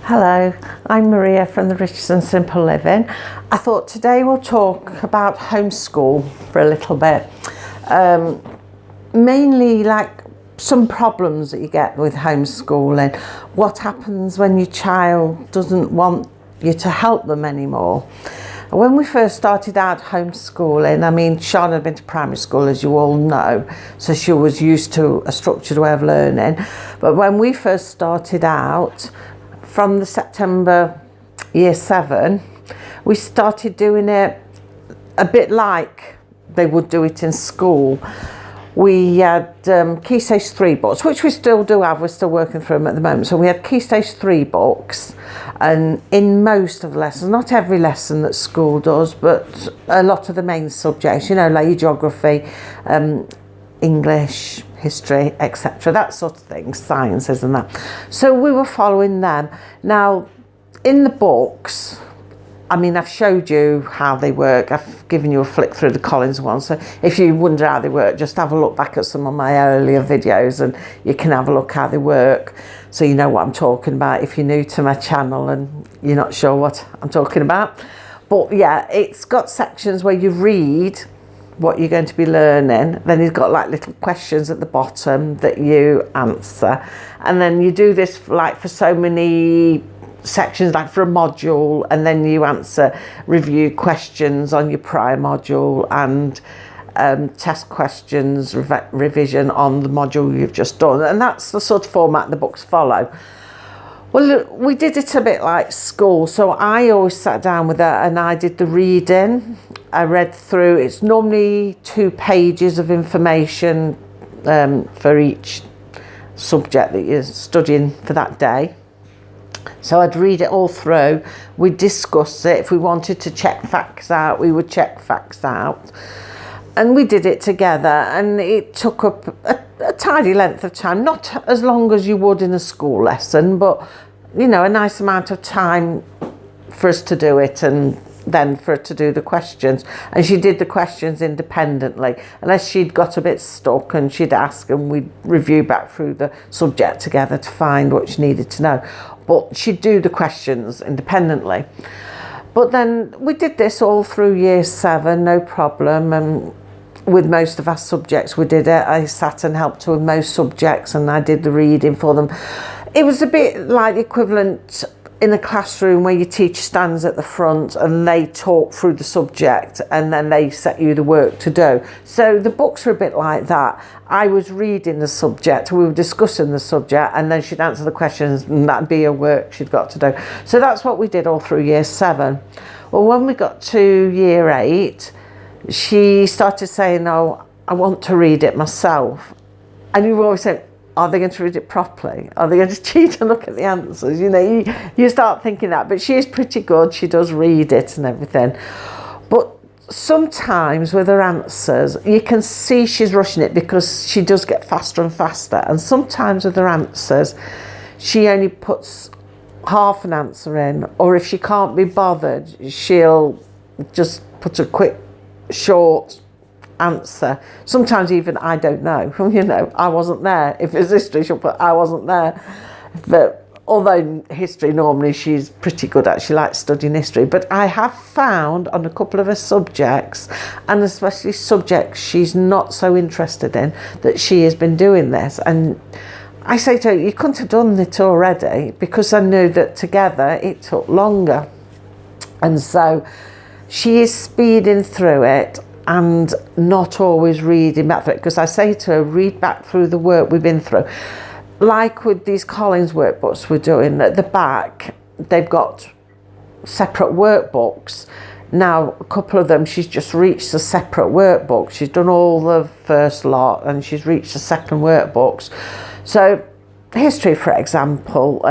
Hello, I'm Maria from the Richardson Simple Living. I thought today we'll talk about homeschool for a little bit. Mainly like some problems that you get with homeschooling. What happens when your child doesn't want you to help them anymore? When we first started out homeschooling, I mean, Sean had been to primary school, as you all know, so she was used to a structured way of learning. But when we first started out, from the September year 7, we started doing it a bit like they would do it in school. We had Key Stage 3 books, which we still do have, we're still working through them at the moment. So we had Key Stage 3 books, and in most of the lessons, not every lesson that school does, but a lot of the main subjects, you know, like your geography, English, history, etc., that sort of thing, sciences and that. So we were following them. Now, in the books, I mean, I've showed you how they work. I've given you a flick through the Collins one. So if you wonder how they work, just have a look back at some of my earlier videos and you can have a look how they work. So you know what I'm talking about if you're new to my channel and you're not sure what I'm talking about. But yeah, it's got sections where you read what you're going to be learning. Then you've got like little questions at the bottom that you answer. And then you do this like for so many sections, like for a module, and then you answer review questions on your prior module and test questions, revision on the module you've just done. And that's the sort of format the books follow. Well, we did it a bit like school. So I always sat down with her and I did the reading. I read through, it's normally 2 pages of information for each subject that you're studying for that day. So I'd read it all through, we'd discuss it. If we wanted to check facts out, we would check facts out. And we did it together, and it took up a tidy length of time, not as long as you would in a school lesson, but you know, a nice amount of time for us to do it and then for her to do the questions. And she did the questions independently, unless she'd got a bit stuck, and she'd ask and we'd review back through the subject together to find what she needed to know. But she'd do the questions independently. But then we did this all through year 7, no problem. And with most of our subjects we did it. I sat and helped her with most subjects and I did the reading for them. It was a bit like the equivalent in a classroom where your teacher stands at the front and they talk through the subject and then they set you the work to do. So the books are a bit like that. I was reading the subject, we were discussing the subject, and then she'd answer the questions and that'd be her work she'd got to do. So that's what we did all through year 7. Well, when we got to year 8, she started saying, "Oh, I want to read it myself." And you always say, are they going to read it properly? Are they going to cheat and look at the answers? You know, you start thinking that. But she is pretty good. She does read it and everything. But sometimes with her answers, you can see she's rushing it because she does get faster and faster. And sometimes with her answers, she only puts half an answer in. Or if she can't be bothered, she'll just put a quick, short answer. Sometimes even I don't know, you know, I wasn't there. If it's history, she'll put I wasn't there. But although history normally she's pretty good at, she likes studying history. But I have found on a couple of her subjects, and especially subjects she's not so interested in, that she has been doing this. And I say to her, you couldn't have done it already, because I knew that together it took longer. And so she is speeding through it and not always reading back through it, because I say to her, read back through the work we've been through. Like with these Collins workbooks we're doing, at the back they've got separate workbooks. Now a couple of them she's just reached the separate workbook. She's done all the first lot and she's reached the second workbooks. So history, for example,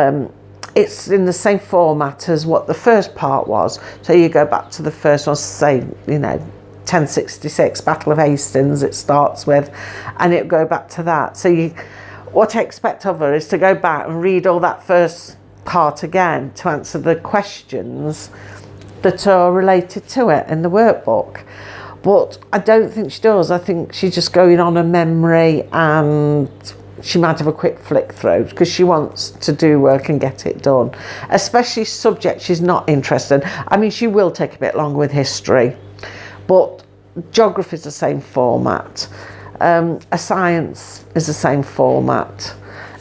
it's in the same format as what the first part was. So you go back to the first one, say, you know, 1066, Battle of Hastings it starts with, and it'll go back to that. So what I expect of her is to go back and read all that first part again to answer the questions that are related to it in the workbook. But I don't think she does. I think she's just going on a memory and she might have a quick flick through because she wants to do work and get it done, especially subjects she's not interested in. I mean, she will take a bit longer with history, but geography is the same format. A science is the same format.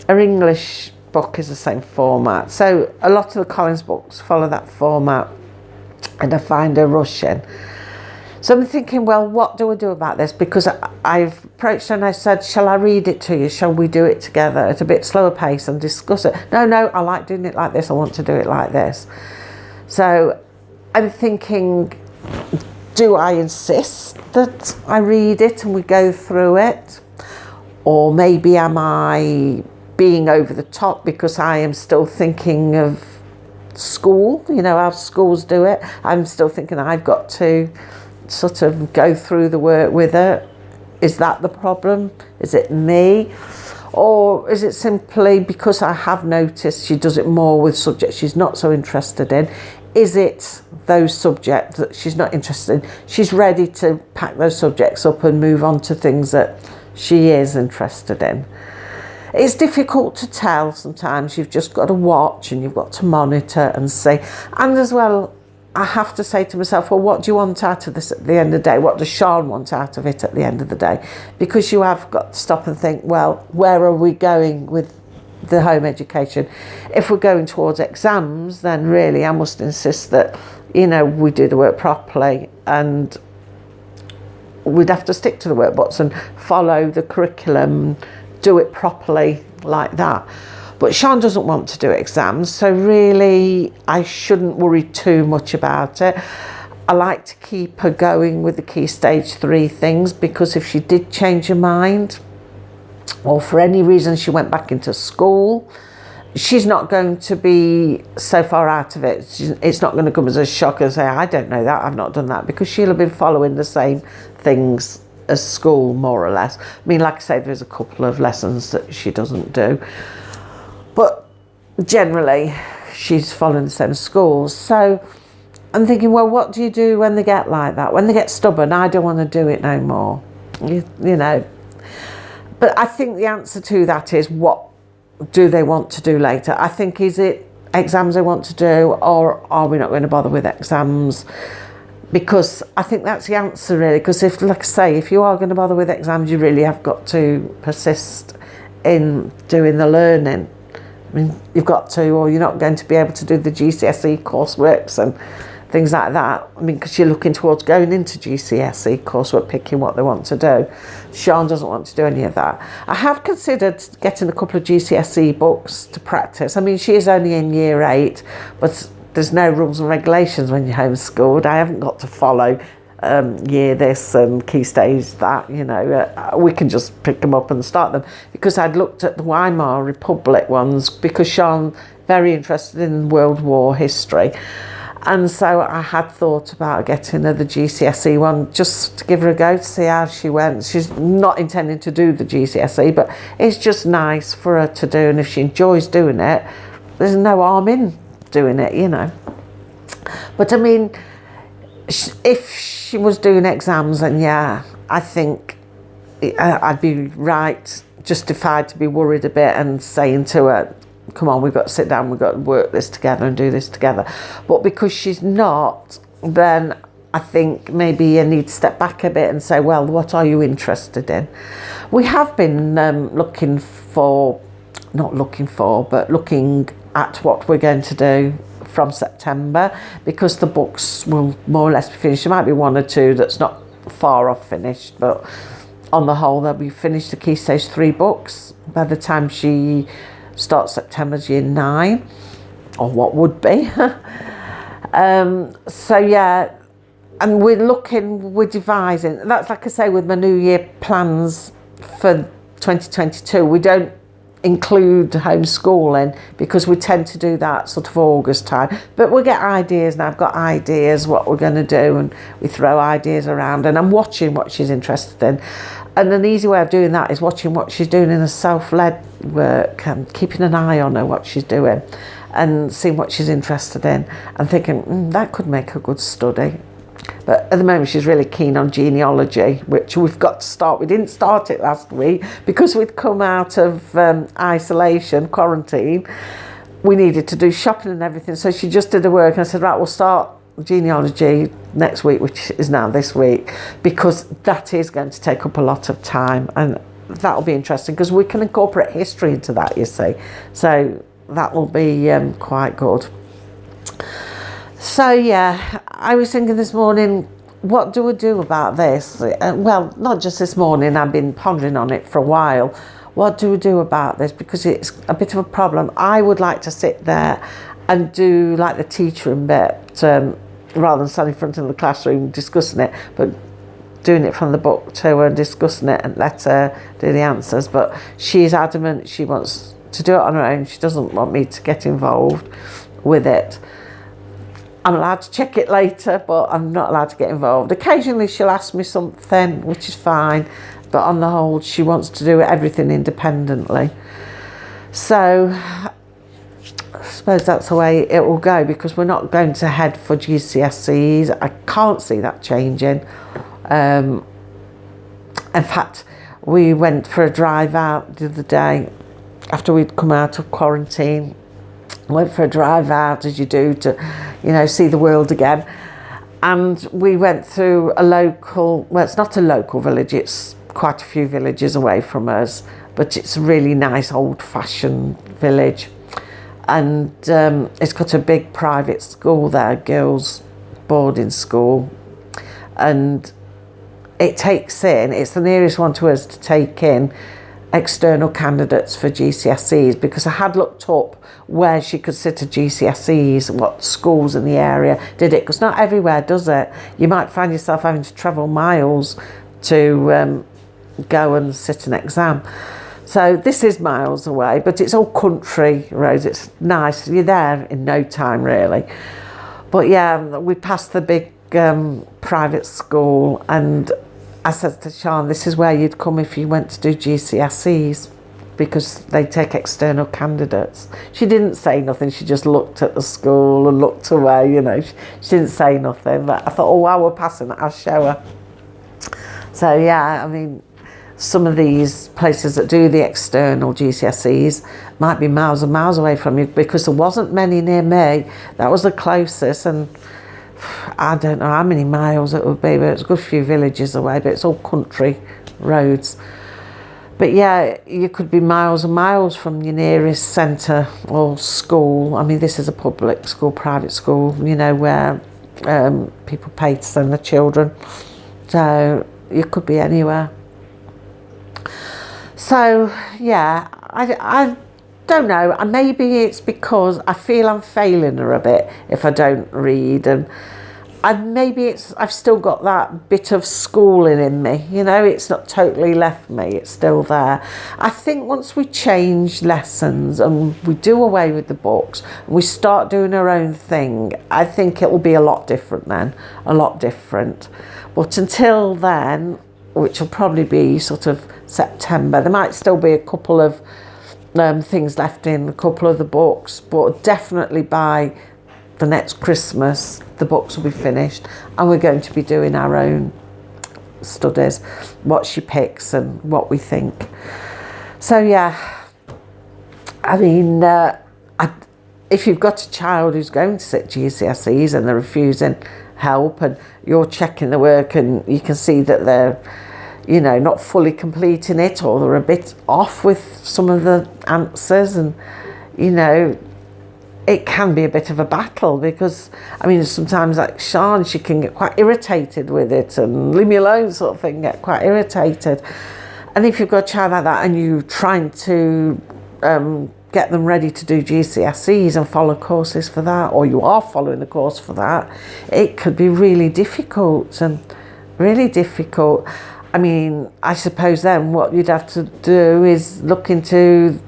Her English book is the same format. So a lot of the Collins books follow that format, and I find her rushing. So I'm thinking, well, what do I do about this? Because I've approached her and I said, shall I read it to you? Shall we do it together at a bit slower pace and discuss it? No, I like doing it like this. I want to do it like this. So I'm thinking, do I insist that I read it and we go through it? Or maybe am I being over the top because I am still thinking of school, you know, how schools do it. I'm still thinking I've got to sort of go through the work with her. Is that the problem? Is it me? Or is it simply because I have noticed she does it more with subjects she's not so interested in? Is it those subjects that she's not interested in? She's ready to pack those subjects up and move on to things that she is interested in. It's difficult to tell sometimes. You've just got to watch and you've got to monitor and see. And as well, I have to say to myself, well, what do you want out of this at the end of the day? What does Sean want out of it at the end of the day? Because you have got to stop and think, well, where are we going with the home education? If we're going towards exams, then really I must insist that, you know, we do the work properly, and we'd have to stick to the workbooks and follow the curriculum, do it properly like that. But Sean doesn't want to do exams, so really I shouldn't worry too much about it. I like to keep her going with the key stage 3 things, because if she did change her mind, or for any reason she went back into school, she's not going to be so far out of it. It's not going to come as a shock and say, I don't know that, I've not done that, because she'll have been following the same things as school, more or less. I mean, like I say, there's a couple of lessons that she doesn't do, but generally she's following the same schools. So I'm thinking, well, what do you do when they get like that? When they get stubborn, I don't want to do it no more, you know. But I think the answer to that is, what do they want to do later? I think, is it exams they want to do, or are we not going to bother with exams? Because I think that's the answer, really. Because if, like I say, if you are going to bother with exams, you really have got to persist in doing the learning. I mean, you've got to, or you're not going to be able to do the GCSE courseworks and things like that. I mean, because you're looking towards going into GCSE coursework, picking what they want to do. Sean doesn't want to do any of that. I have considered getting a couple of GCSE books to practice. I mean, she is only in year 8, but there's no rules and regulations when you're homeschooled. I haven't got to follow year this and key stage that, you know. We can just pick them up and start them, because I'd looked at the Weimar Republic ones, because Sean's very interested in World War history, and so I had thought about getting her the GCSE one just to give her a go to see how she went. She's not intending to do the GCSE, but it's just nice for her to do, and if she enjoys doing it, there's no harm in doing it, you know. But I mean, if she was doing exams, then yeah, I think I'd be right, justified to be worried a bit and saying to her, come on, we've got to sit down, we've got to work this together and do this together. But because she's not, then I think maybe you need to step back a bit and say, well, what are you interested in? We have been looking at what we're going to do from September, because the books will more or less be finished. There might be one or two that's not far off finished, but on the whole they'll be finished, the Key Stage 3 books, by the time she starts September's year 9, or what would be. So yeah, and we're devising, that's like I say with my New Year plans for 2022, we don't include homeschooling because we tend to do that sort of August time, but we'll get ideas, and I've got ideas what we're going to do, and we throw ideas around, and I'm watching what she's interested in. And an easy way of doing that is watching what she's doing in a self-led work, and keeping an eye on her, what she's doing, and seeing what she's interested in, and thinking, that could make a good study. But at the moment she's really keen on genealogy, which we've got to start. We didn't start it last week because we'd come out of isolation, quarantine. We needed to do shopping and everything, so she just did the work and I said, right, we'll start genealogy next week, which is now this week, because that is going to take up a lot of time, and that'll be interesting because we can incorporate history into that, you see. So that will be quite good. So yeah, I was thinking this morning, what do we do about this? Well, not just this morning, I've been pondering on it for a while. What do we do about this? Because it's a bit of a problem. I would like to sit there and do like the teaching bit, rather than standing in front of the classroom discussing it, but doing it from the book to her and discussing it and let her do the answers. But she's adamant she wants to do it on her own. She doesn't want me to get involved with it. I'm allowed to check it later, but I'm not allowed to get involved. Occasionally she'll ask me something, which is fine, but on the whole she wants to do everything independently. So I suppose that's the way it will go, because we're not going to head for GCSEs. I can't see that changing. In fact, we went for a drive out the other day after we'd come out of quarantine. Went for a drive out, as you do, to, see the world again. And we went through a local, well, it's not a local village, it's quite a few villages away from us, but it's a really nice old-fashioned village. And it's got a big private school there, girls' boarding school. And it takes in, it's the nearest one to us to take in external candidates for GCSEs, because I had looked up where she could sit at GCSEs, what schools in the area did it, because not everywhere does it. You might find yourself having to travel miles to go and sit an exam. So this is miles away, but it's all country roads. It's nice. You're there in no time, really. But yeah, we passed the big private school, and I said to Sian, this is where you'd come if you went to do GCSEs, because they take external candidates. She didn't say nothing. She just looked at the school and looked away, She didn't say nothing. But I thought, while we're passing, I'll show her. So yeah, I mean, some of these places that do the external GCSEs might be miles and miles away from you, because there wasn't many near me. That was the closest, and I don't know how many miles it would be, but it's a good few villages away, but it's all country roads. But yeah, you could be miles and miles from your nearest centre or school. I mean, this is a public school, private school, where people pay to send their children. So you could be anywhere. So yeah, I don't know. Maybe it's because I feel I'm failing her a bit if I don't read, and maybe I've still got that bit of schooling in me. It's not totally left me. It's still there. I think once we change lessons and we do away with the books and we start doing our own thing, I think it will be a lot different then. A lot different. But until then, which will probably be sort of September, there might still be a couple of things left in a couple of the books, but definitely by the next Christmas the books will be finished, and we're going to be doing our own studies, what she picks and what we think. So yeah, I mean, if you've got a child who's going to sit GCSEs and they're refusing help, and you're checking the work and you can see that they're not fully completing it, or they're a bit off with some of the answers, and it can be a bit of a battle, because I mean, sometimes like Sian, she can get quite irritated with it, and leave me alone sort of thing, get quite irritated. And if you've got a child like that and you're trying to get them ready to do GCSEs and follow courses for that, or you are following the course for that, it could be really difficult. I mean, I suppose then what you'd have to do is look into,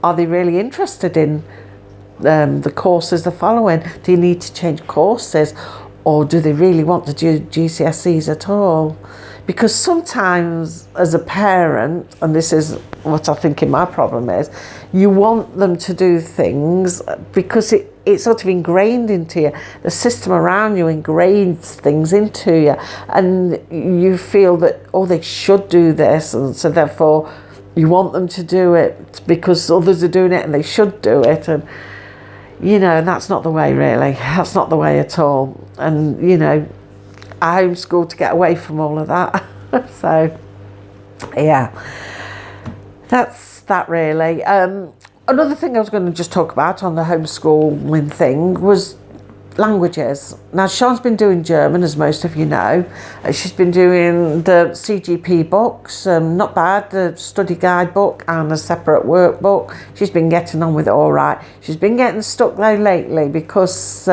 are they really interested in the courses they're following? Do you need to change courses, or do they really want to do GCSEs at all? Because sometimes as a parent, and this is what I think my problem is, you want them to do things because it's sort of ingrained into you. The system around you ingrains things into you, and you feel that, oh, they should do this, and so therefore you want them to do it because others are doing it and they should do it. And and that's not the way, really. That's not the way at all. And I homeschooled to get away from all of that. So yeah, that's that really. Another thing I was going to just talk about on the homeschooling thing was languages. Now, Sean's been doing German, as most of you know. She's been doing the CGP books, not bad, the study guide book and a separate workbook. She's been getting on with it all right. She's been getting stuck though lately because,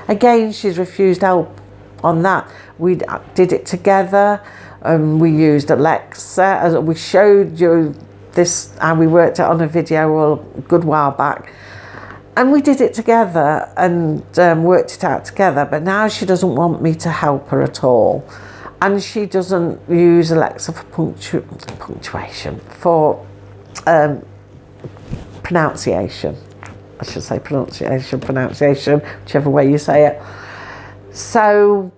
again, she's refused help on that. We did it together. We used Alexa. As we showed you this, and we worked it on a video a good while back. And we did it together and worked it out together. But now she doesn't want me to help her at all. And she doesn't use Alexa for punctuation, for pronunciation. I should say pronunciation, whichever way you say it. So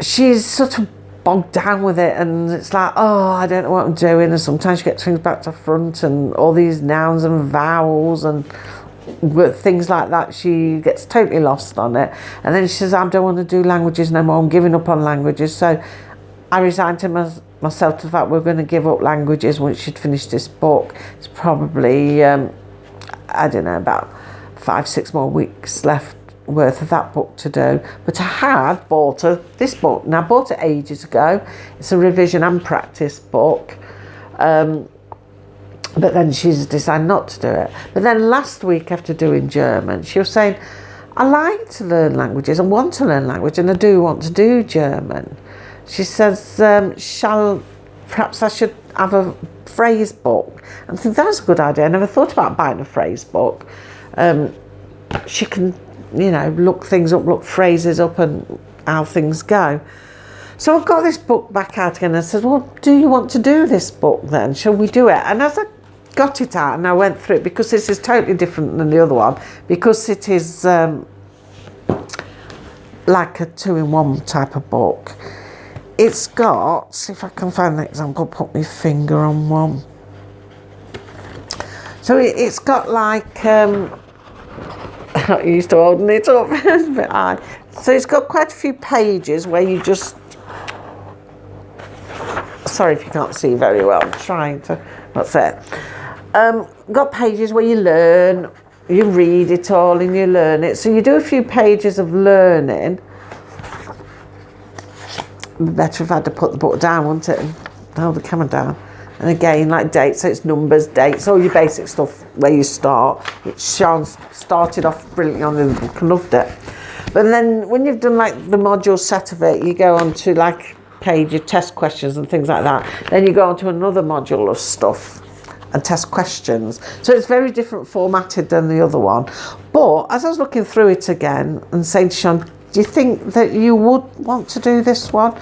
she's sort of bogged down with it, and it's like, oh, I don't know what I'm doing. And sometimes she gets things back to front and all these nouns and vowels and things like that. She gets totally lost on it, and then she says, I don't want to do languages no more, I'm giving up on languages. So I resigned to myself to the fact we're going to give up languages once she'd finished this book. It's probably I don't know, about 5-6 more weeks left worth of that book to do. But I had bought her this book. Now, I bought it ages ago. It's a revision and practice book. But then she's decided not to do it. But then last week, after doing German, she was saying, I like to learn languages, I want to learn language, and I do want to do German. She says, perhaps I should have a phrase book. I think that's a good idea. I never thought about buying a phrase book. She can, look things up, look phrases up and how things go. So I've got this book back out again and I said, well, do you want to do this book then? Shall we do it? And as I got it out and I went through it, because this is totally different than the other one, because it is like a 2-in-1 type of book. It's got, see if I can find an example, put my finger on one. So it's got like, I'm not used to holding it up, it's a bit high. So it's got quite a few pages where you just, sorry if you can't see very well, I'm trying to, what's it? Got pages where you learn, you read it all and you learn it. So you do a few pages of learning. It'd be better if I had to put the book down, wouldn't it? And hold the camera down. And again, like dates, so it's numbers, dates, all your basic stuff where you start, which Sean started off brilliantly on the book and loved it. But then when you've done like the module set of it, you go on to like page of test questions and things like that. Then you go on to another module of stuff and test questions. So it's very different formatted than the other one. But as I was looking through it again and saying to Sean, do you think that you would want to do this one?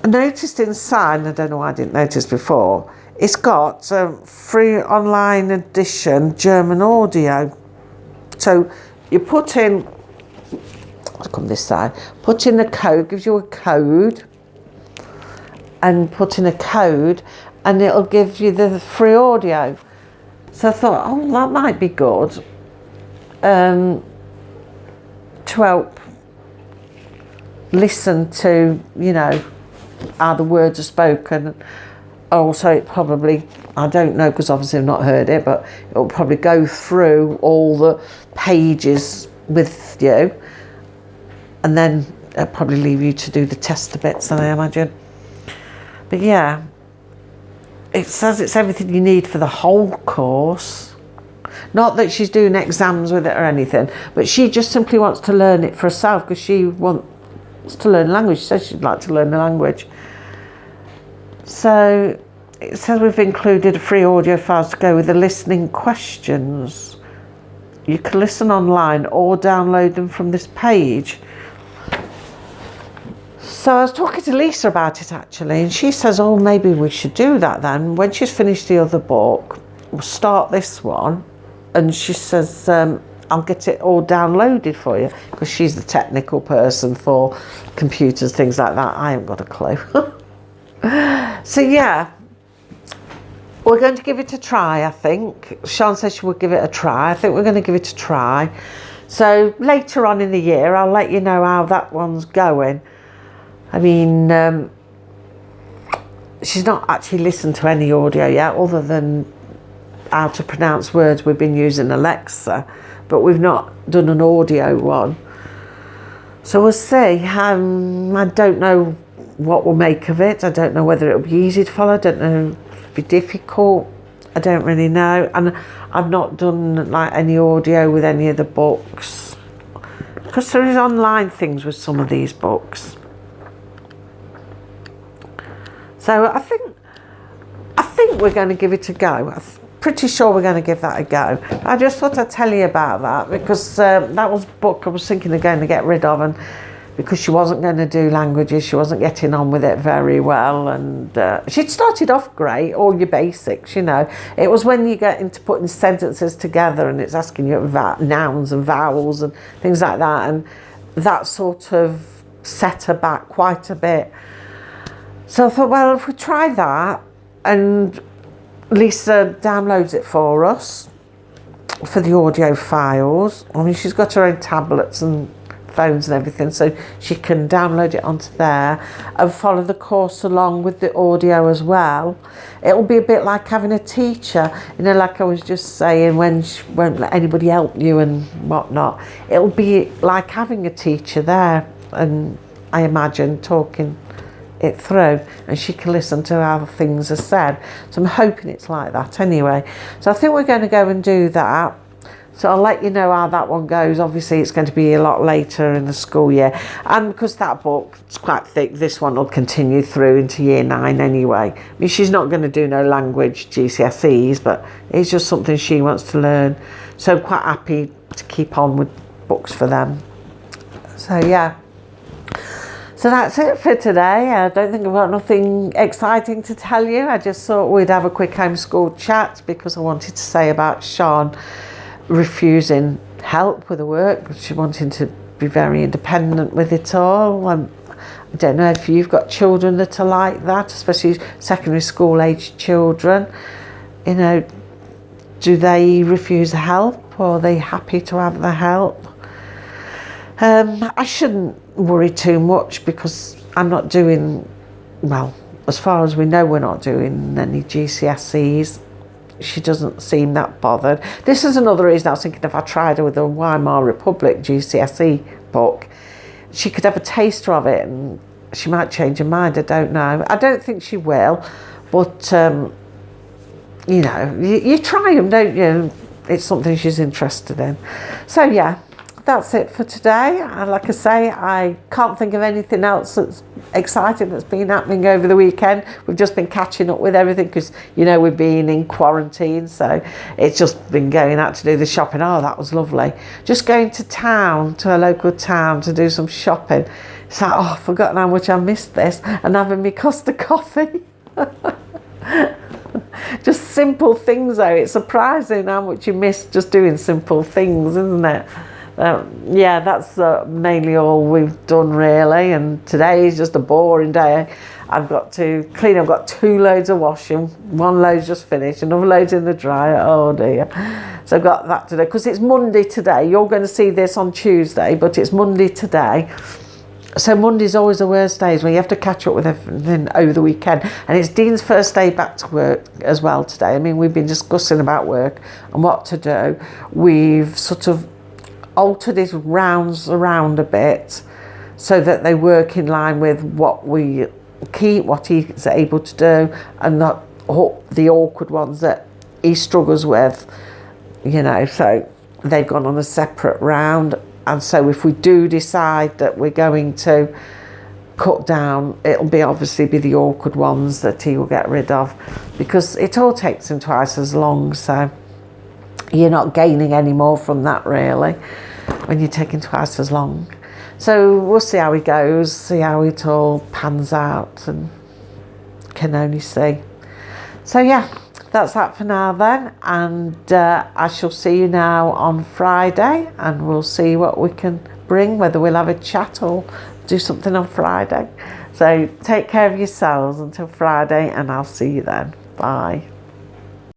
I noticed inside, and I don't know why I didn't notice before, it's got a free online edition German audio. So you put in, I'll come this side, put in the code, gives you a code, and put in a code, and it'll give you the free audio. So I thought, oh, that might be good to help listen to, how the words are spoken. Also, it probably, I don't know, because obviously I've not heard it, but it'll probably go through all the pages with you, and then it'll probably leave you to do the tester bits, I imagine. But yeah, it says it's everything you need for the whole course. Not that she's doing exams with it or anything, but she just simply wants to learn it for herself because she wants to learn language. She says she'd like to learn the language. So it says we've included free audio files to go with the listening questions. You can listen online or download them from this page. So I was talking to Lisa about it actually, and she says, oh, maybe we should do that then. When she's finished the other book, we'll start this one. And she says, I'll get it all downloaded for you, because she's the technical person for computers, things like that. I haven't got a clue. So yeah, we're going to give it a try, I think. Sean says she would give it a try. I think we're going to give it a try. So later on in the year, I'll let you know how that one's going. I mean, she's not actually listened to any audio yet, other than how to pronounce words. We've been using Alexa, but we've not done an audio one. So we'll see. I don't know what we'll make of it. I don't know whether it'll be easy to follow. I don't know if it'll be difficult. I don't really know. And I've not done like any audio with any of the books, because there is online things with some of these books. So I think we're going to give it a go. I'm pretty sure we're going to give that a go. I just thought I'd tell you about that, because that was a book I was thinking of going to get rid of, and because she wasn't going to do languages, she wasn't getting on with it very well, and she'd started off great, all your basics, you know. It was when you get into putting sentences together and it's asking you about nouns and vowels and things like that, and that sort of set her back quite a bit. So I thought, well, if we try that, and Lisa downloads it for us for the audio files. I mean, she's got her own tablets and phones and everything, so she can download it onto there and follow the course along with the audio as well. It'll be a bit like having a teacher, you know, like I was just saying, when she won't let anybody help you and whatnot. It'll be like having a teacher there, and I imagine talking it through, and she can listen to how things are said. So I'm hoping it's like that anyway. So I think we're going to go and do that. So I'll let you know how that one goes. Obviously it's going to be a lot later in the school year, and because that book is quite thick, this one will continue through into year 9 anyway. I mean, she's not going to do no language GCSEs, but it's just something she wants to learn, so I'm quite happy to keep on with books for them. So yeah, so that's it for today. I don't think I've got nothing exciting to tell you. I just thought we'd have a quick homeschool chat, because I wanted to say about Sean refusing help with the work. She wanting to be very independent with it all. I don't know if you've got children that are like that, especially secondary school age children. You know, do they refuse help, or are they happy to have the help? I shouldn't worry too much, because I'm not doing, well, as far as we know, we're not doing any GCSEs. She doesn't seem that bothered. This is another reason I was thinking, if I tried her with the Weimar Republic GCSE book, she could have a taster of it and she might change her mind. I don't know. I don't think she will, but you know, you try them, don't you? It's something she's interested in. So yeah, that's it for today. And like I say, I can't think of anything else that's exciting that's been happening over the weekend. We've just been catching up with everything, because, you know, we've been in quarantine, so it's just been going out to do the shopping. Oh, that was lovely. Just going to town, to a local town, to do some shopping. It's like, oh, I've forgotten how much I missed this, and having me Costa coffee. Just simple things though. It's surprising how much you miss just doing simple things, isn't it? Yeah, that's mainly all we've done really, and today is just a boring day. I've got to clean. I've got 2 loads of washing. 1 load's just finished, another load's in the dryer. Oh dear. So I've got that today, because it's Monday today. You're going to see this on Tuesday, but it's Monday today. So Monday's always the worst days, when you have to catch up with everything over the weekend. And it's Dean's first day back to work as well today. I mean, we've been discussing about work and what to do. We've sort of altered his rounds around a bit, so that they work in line with what we keep, what he's able to do, and not the awkward ones that he struggles with, you know. So they've gone on a separate round. And so if we do decide that we're going to cut down, it'll be obviously be the awkward ones that he will get rid of, because it all takes him twice as long. So you're not gaining any more from that really, when you're taking twice as long. So we'll see how he goes, see how it all pans out, and can only see. So yeah, that's that for now then, and I shall see you now on Friday, and we'll see what we can bring, whether we'll have a chat or do something on Friday. So take care of yourselves until Friday, and I'll see you then. Bye.